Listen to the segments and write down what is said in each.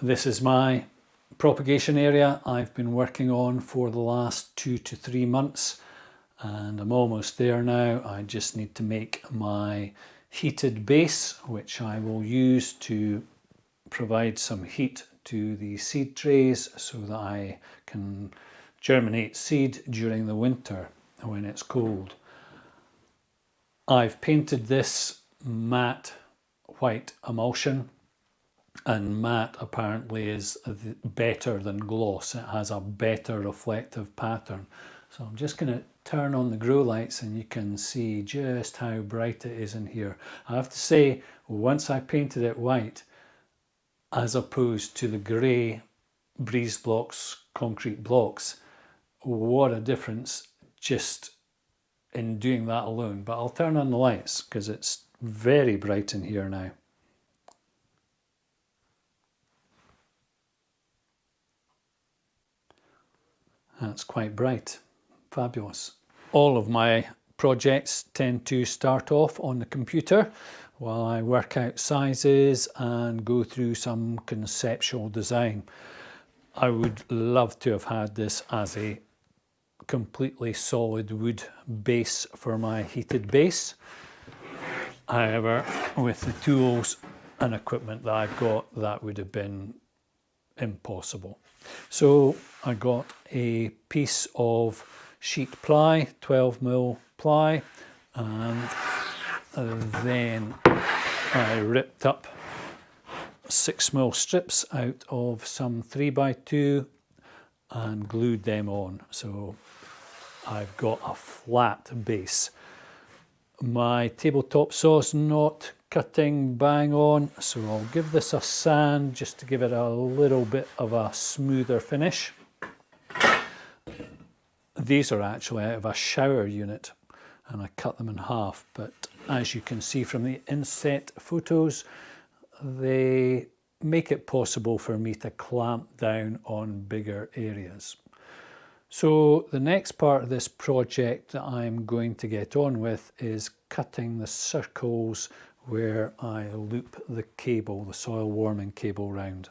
This is my propagation area I've been working on for the last 2 to 3 months, and I'm almost there now. I just need to make my heated base, which I will use to provide some heat to the seed trays so that I can germinate seed during the winter when it's cold. I've painted this matte white emulsion, and matte apparently is better than gloss. It has a better reflective pattern. So I'm just going to turn on the grow lights and you can see just how bright it is in here. I have to say, once I painted it white, as opposed to the grey breeze blocks, concrete blocks, what a difference just in doing that alone. But I'll turn on the lights because it's very bright in here now. That's quite bright. Fabulous. All of my projects tend to start off on the computer while I work out sizes and go through some conceptual design. I would love to have had this as a completely solid wood base for my heated base. However, with the tools and equipment that I've got, that would have been impossible. So I got a piece of sheet ply, 12mm ply, and then I ripped up 6mm strips out of some 3x2 and glued them on. So I've got a flat base. My tabletop saw's not cutting bang on, so I'll give this a sand just to give it a little bit of a smoother finish. These are actually out of a shower unit and I cut them in half, but as you can see from the inset photos, they make it possible for me to clamp down on bigger areas. So the next part of this project that I'm going to get on with is cutting the circles where I loop the cable, the soil warming cable round.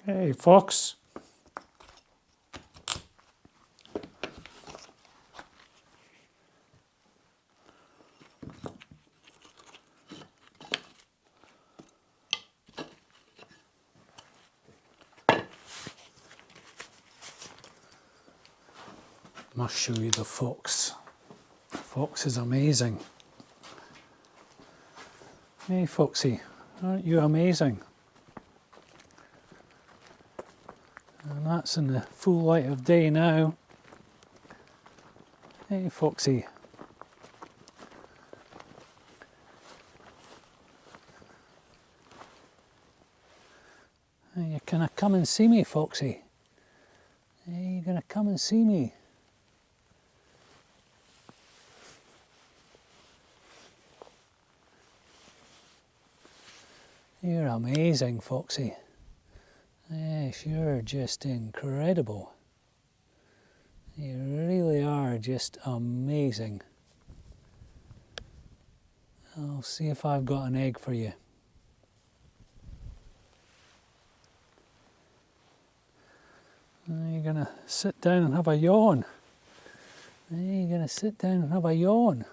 Hey, Fox. Must show you the fox. The fox is amazing. Hey, Foxy, aren't you amazing? I That's in the full light of day now. Hey, Foxy. Hey, you gonna come and see me, Foxy? Hey, you gonna come and see me? You're amazing, Foxy. Yes, you're just incredible. You really are just amazing. I'll see if I've got an egg for you. You're gonna sit down and have a yawn. You're gonna sit down and have a yawn.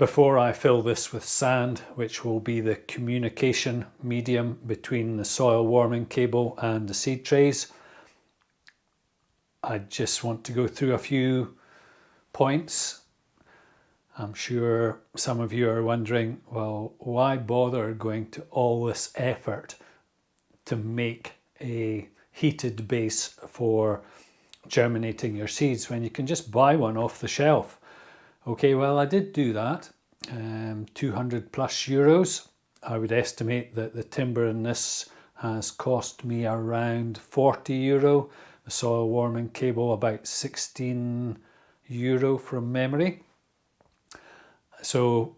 Before I fill this with sand, which will be the communication medium between the soil warming cable and the seed trays, I just want to go through a few points. I'm sure some of you are wondering, well, why bother going to all this effort to make a heated base for germinating your seeds when you can just buy one off the shelf? Okay, well, I did do that, 200 plus euros. I would estimate that the timber in this has cost me around 40 euro. The soil warming cable about 16 euro from memory. So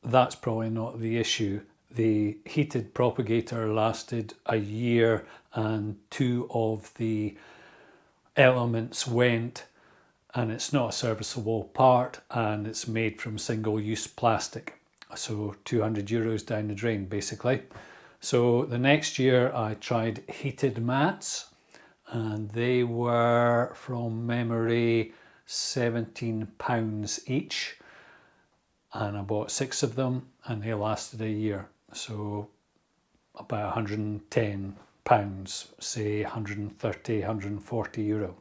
that's probably not the issue. The heated propagator lasted a year and 2 of the elements went, and it's not a serviceable part and it's made from single-use plastic. So 200 euros down the drain basically. So the next year I tried heated mats, and they were from memory £17 each, and I bought 6 of them and they lasted a year. So about £110, say 130, 140 euro.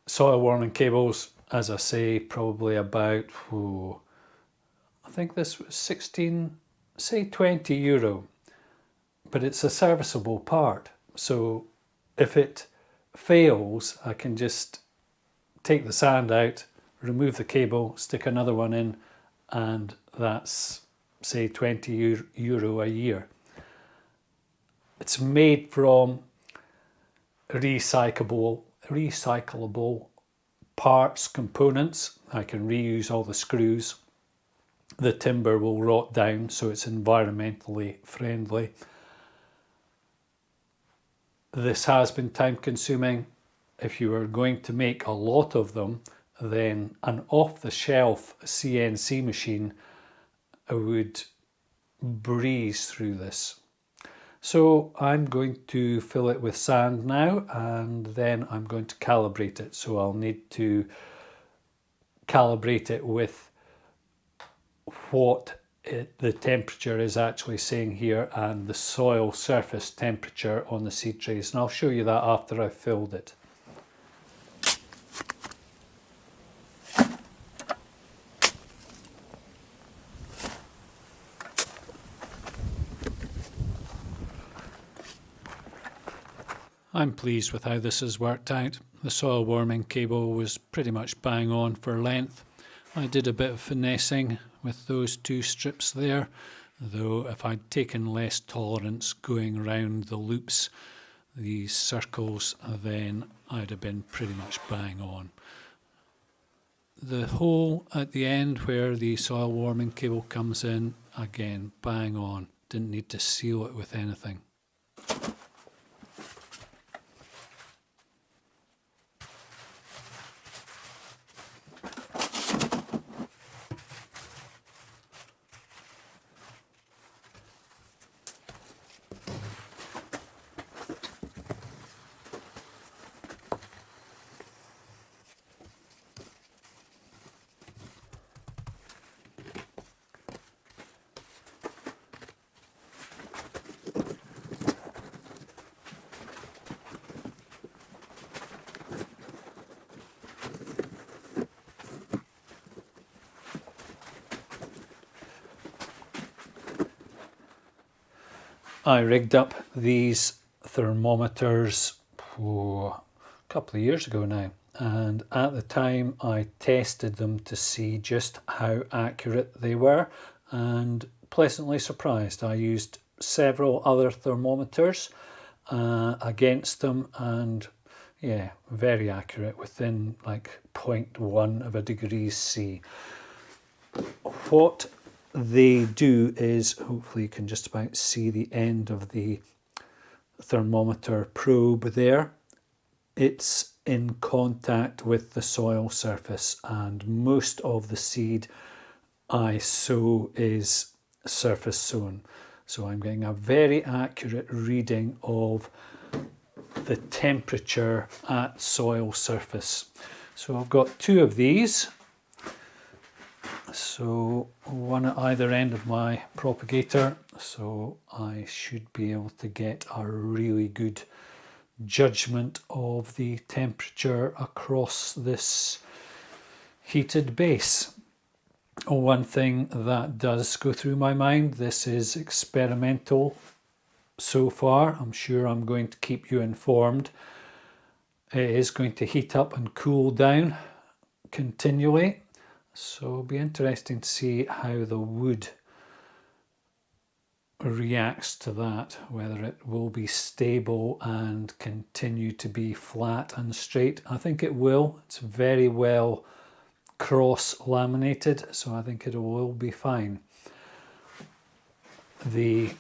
Soil warming cables, as I say, probably about, I think this was 16, say 20 euro, but it's a serviceable part. So if it fails, I can just take the sand out, remove the cable, stick another one in, and that's, say, 20 euro a year. It's made from recyclable parts, components. I can reuse all the screws. The timber will rot down, so it's environmentally friendly. This has been time consuming. If you are going to make a lot of them, then an off-the-shelf CNC machine would breeze through this. So I'm going to fill it with sand now, and then I'm going to calibrate it. So I'll need to calibrate it with what the temperature is actually saying here, and the soil surface temperature on the seed trays, and I'll show you that after I've filled it. I'm pleased with how this has worked out. The soil warming cable was pretty much bang on for length. I did a bit of finessing with those 2 strips there, though if I'd taken less tolerance going around the loops, these circles, then I'd have been pretty much bang on. The hole at the end where the soil warming cable comes in, again, bang on. Didn't need to seal it with anything. I rigged up these thermometers a couple of years ago now, and at the time I tested them to see just how accurate they were, and pleasantly surprised. I used several other thermometers against them, and yeah, very accurate, within like 0.1 of a degree C. What they do is, hopefully you can just about see the end of the thermometer probe there. It's in contact with the soil surface, and most of the seed I sow is surface sown. So I'm getting a very accurate reading of the temperature at soil surface. So I've got 2 of these. So one at either end of my propagator, so I should be able to get a really good judgment of the temperature across this heated base. One thing that does go through my mind, this is experimental so far, I'm sure I'm going to keep you informed. It is going to heat up and cool down continually, so it'll be interesting to see how the wood reacts to that, whether it will be stable and continue to be flat and straight. I think it will. It's very well cross laminated, so I think it will be fine. The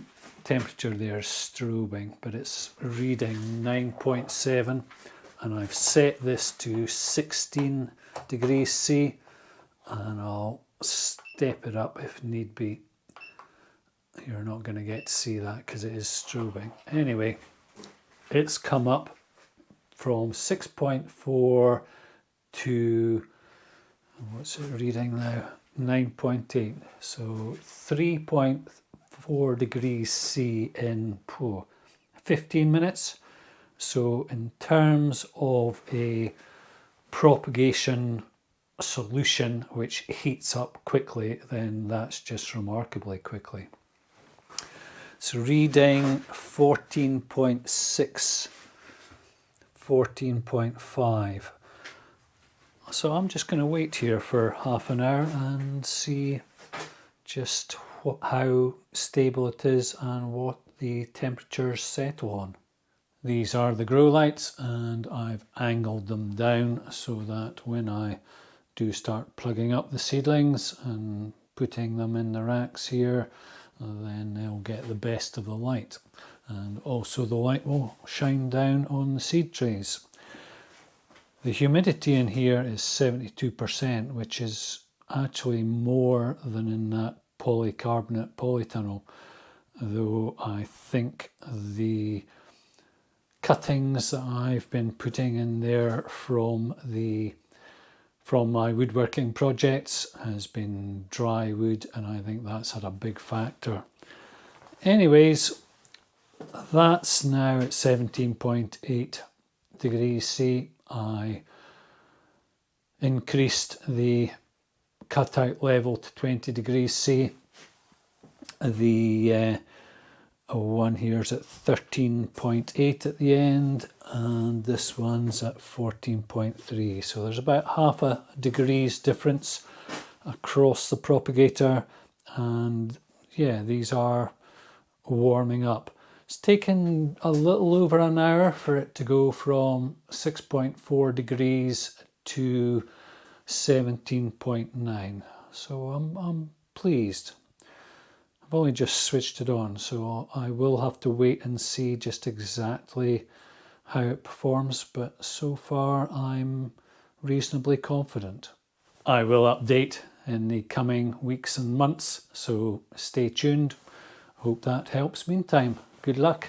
temperature there is strobing, but it's reading 9.7, and I've set this to 16 degrees C, and I'll step it up if need be. You're not going to get to see that because it is strobing. Anyway, it's come up from 6.4 to, what's it reading now? 9.8. So 3.4 degrees C in 15 minutes. So in terms of a propagation solution which heats up quickly, then that's just remarkably quickly. It's reading 14.6, 14.5. So I'm just going to wait here for half an hour and see just how stable it is and what the temperatures settle on. These are the grow lights, and I've angled them down so that when I do start plugging up the seedlings and putting them in the racks here, then they'll get the best of the light, and also the light will shine down on the seed trays. The humidity in here is 72%, which is actually more than in that polycarbonate polytunnel, though I think the cuttings that I've been putting in there from my woodworking projects has been dry wood, and I think that's had a big factor. Anyways, that's now at 17.8 degrees C. I increased the cutout level to 20 degrees C. The one here's at 13.8 at the end, and this one's at 14.3. So there's about half a degree's difference across the propagator, and yeah, these are warming up. It's taken a little over an hour for it to go from 6.4 degrees to 17.9. So I'm pleased. I've only just switched it on, so I will have to wait and see just exactly how it performs, but so far I'm reasonably confident. I will update in the coming weeks and months, so stay tuned. Hope that helps. Meantime, good luck.